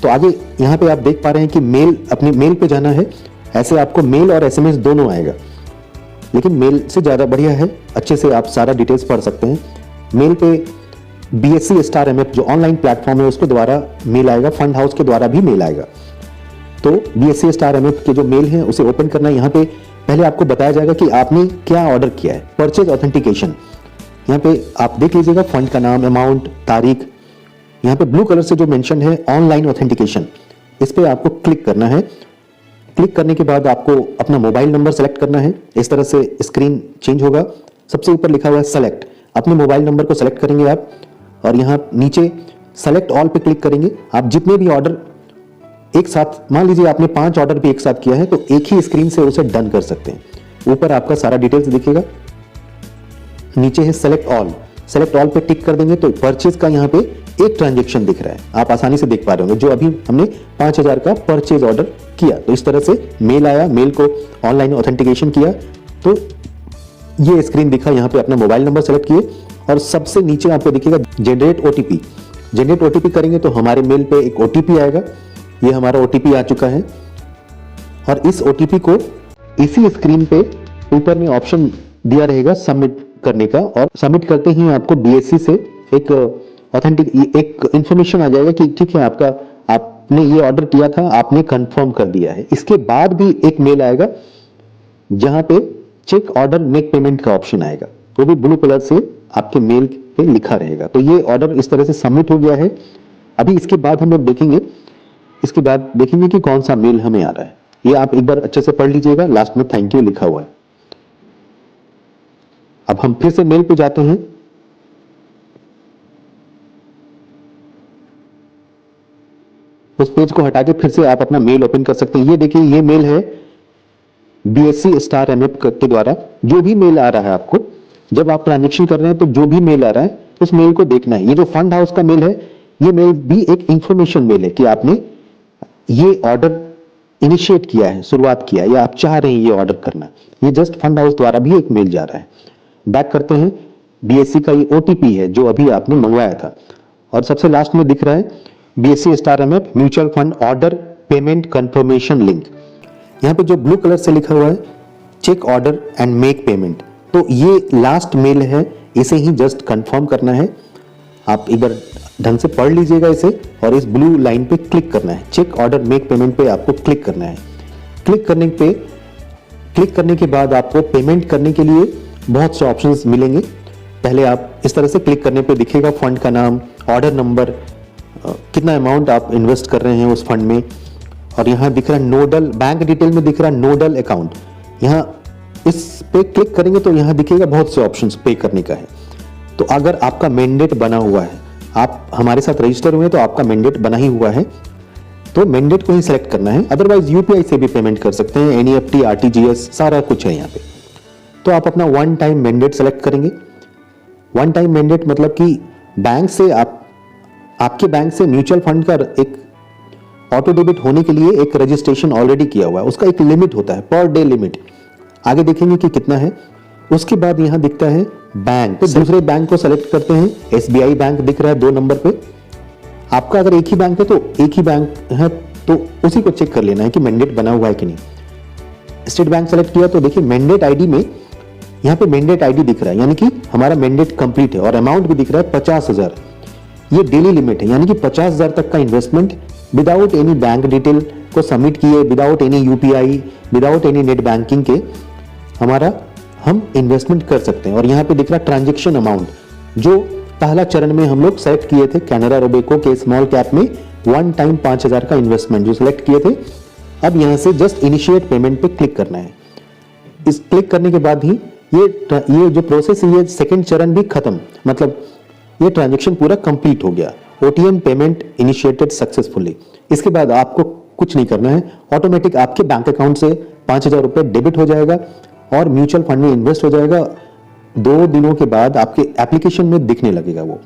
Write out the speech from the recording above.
तो आगे यहाँ पे आप देख पा रहे हैं कि मेल, अपनी मेल पे जाना है। ऐसे आपको मेल और एसएमएस दोनों आएगा, लेकिन मेल से ज़्यादा बढ़िया है, अच्छे से आप सारा डिटेल्स पढ़ सकते हैं। मेल पे BSE स्टार MF जो ऑनलाइन प्लेटफॉर्म है उसके द्वारा मेल आएगा, फंड हाउस के द्वारा भी मेल आएगा। तो BSE स्टार MF के जो मेल है उसे ओपन करना है। यहाँ पे पहले आपको बताया जाएगा कि आपने क्या ऑर्डर किया है। परचेज ऑथेंटिकेशन, यहाँ पे आप देख लीजिएगा फंड का नाम, अमाउंट, तारीख। यहाँ पे ब्लू कलर से जो मेंशन है ऑनलाइन ऑथेंटिकेशन, इस पे आपको क्लिक करना है। क्लिक करने के बाद आपको अपना मोबाइल नंबर सेलेक्ट करना है। इस तरह से स्क्रीन चेंज होगा। सबसे ऊपर लिखा हुआ है सेलेक्ट, अपने मोबाइल नंबर को सेलेक्ट करेंगे आप, और यहाँ नीचे सेलेक्ट ऑल पे क्लिक करेंगे। आप जितने भी ऑर्डर एक साथ, मान लीजिए आपने 5 ऑर्डर भी एक साथ किया है, तो एक ही स्क्रीन से उसे डन कर सकते हैं। ऊपर आपका सारा डिटेल्स दिखेगा, नीचे है सेलेक्ट ऑल। सेलेक्ट ऑल पे टिक कर देंगे तो परचेज का यहाँ पे एक ट्रांजेक्शन दिख रहा है, आप आसानी से देख पा रहे होंगे, जो अभी हमने 5000 का परचेज ऑर्डर किया। तो इस तरह से मेल आया, मेल को ऑनलाइन ऑथेंटिकेशन किया तो ये स्क्रीन दिखा। यहाँ पे अपना मोबाइल नंबर सेलेक्ट किए और सबसे नीचे आपको दिखेगा जनरेट OTP। जनरेट OTP करेंगे तो हमारे मेल पे एक OTP आएगा। ये हमारा OTP आ चुका है और इस OTP को इसी स्क्रीन पे ऊपर में ऑप्शन दिया रहेगा सबमिट करने का, और सबमिट करते ही आपको BSE से एक एक इंफॉर्मेशन आ जाएगा कि ठीक है, आपने ये ऑर्डर किया था, आपने कंफर्म कर दिया है। इसके बाद भी एक मेल आएगा जहां पे चेक ऑर्डर मेक पेमेंट का ऑप्शन आएगा, वो भी ब्लू कलर से आपके मेल पे लिखा रहेगा। तो ये ऑर्डर इस तरह से सबमिट हो गया है। अभी इसके बाद हम लोग देखेंगे, इसके बाद देखेंगे कि कौन सा मेल हमें आ रहा है। ये आप एक बार अच्छे से पढ़ लीजिएगा, लास्ट में थैंक यू लिखा हुआ है। अब हम फिर से मेल पे जाते हैं। उस पेज को हटा के फिर से आप अपना मेल ओपन कर सकते हैं। ये देखिए, ये मेल है BSE स्टार MF के द्वारा। जो भी मेल आ रहा है आपको, जब आप ट्रांजेक्शन कर रहे हैं तो जो भी मेल आ रहा है उस मेल को देखना है। ये जो फंड हाउस का मेल है, ये मेल भी एक इंफॉर्मेशन मेल है कि आपने ये ऑर्डर इनिशिएट किया है, शुरुआत किया है, या आप चाह रहे हैं ये ऑर्डर करना। ये जस्ट फंड हाउस द्वारा भी एक मेल जा रहा है। बैक करते हैं, BSE का ये OTP है जो अभी आपने मंगवाया था, और सबसे लास्ट में दिख रहा है BSE star MF mutual fund order payment confirmation link. यहाँ पे जो ब्लू कलर से लिखा हुआ है check order and make payment, तो ये लास्ट मेल है, इसे ही जस्ट कंफर्म करना है। आप एक बार ढंग से पढ़ लीजिएगा इसे, और इस ब्लू लाइन पे क्लिक करना है। चेक ऑर्डर मेक पेमेंट पे आपको क्लिक करना है। क्लिक करने के बाद आपको पेमेंट करने के लिए बहुत से ऑप्शंस मिलेंगे। पहले आप इस तरह से क्लिक करने पे दिखेगा फंड का नाम, ऑर्डर नंबर, कितना अमाउंट आप इन्वेस्ट कर रहे हैं उस फंड में, और यहाँ दिख रहा है नोडल, बैंक डिटेल में दिख रहा है नोडल अकाउंट। यहाँ इस पे क्लिक करेंगे तो यहाँ दिखेगा बहुत से ऑप्शंस पे करने का है। तो अगर आपका मैंडेट बना हुआ है, आप हमारे साथ रजिस्टर हुए तो आपका मैंडेट बना ही हुआ है, तो मैंडेट को ही सिलेक्ट करना है। अदरवाइज UPI से भी पेमेंट कर सकते हैं, NEFT, RTGS सारा कुछ है यहाँ पे। तो आप अपना वन टाइम मैंडेट सेलेक्ट करेंगे। वन टाइम मैंडेट मतलब कि बैंक से आपके बैंक से म्यूचुअल फंड का एक ऑटो डेबिट होने के लिए एक रजिस्ट्रेशन ऑलरेडी किया हुआ है, उसका एक लिमिट होता है, पर डे लिमिट। आगे देखेंगे कि कितना है। उसके बाद यहाँ दिखता है बैंक, तो दूसरे बैंक को सेलेक्ट करते हैं। SBI बैंक दिख रहा है 2 नंबर पे। आपका अगर एक ही बैंक है तो एक ही बैंक है, तो उसी को चेक कर लेना है कि मैंडेट बना हुआ है कि नहीं। स्टेट बैंक सेलेक्ट किया तो देखिए मैंडेट ID में यहाँ पे मैंडेट ID दिख रहा है, यानी कि हमारा मैंडेट कंप्लीट है, और अमाउंट भी दिख रहा है 50,000। ये डेली लिमिट है, यानी कि 50,000 तक का investment without any bank detail को सबमिट किए, without any UPI, without any net banking के हम इन्वेस्टमेंट कर सकते हैं। और यहाँ पे दिख रहा है ट्रांजेक्शन अमाउंट, जो पहला चरण में हम लोग सेलेक्ट किए थे कैनरा रोबेको के स्मॉल कैप में, वन टाइम 5,000 का इन्वेस्टमेंट जो सिलेक्ट किए थे। अब यहाँ से जस्ट इनिशिएट पेमेंट पे क्लिक करना है। इस क्लिक करने के बाद ही ये जो प्रोसेस है, ये सेकंड चरण भी खत्म, मतलब ये ट्रांजेक्शन पूरा कंप्लीट हो गया। OTM payment initiated successfully. इसके बाद आपको कुछ नहीं करना है, ऑटोमेटिक आपके बैंक अकाउंट से 5,000 रुपए डेबिट हो जाएगा और म्यूचुअल फंड में इन्वेस्ट हो जाएगा। 2 दिनों के बाद आपके एप्लीकेशन में दिखने लगेगा वो।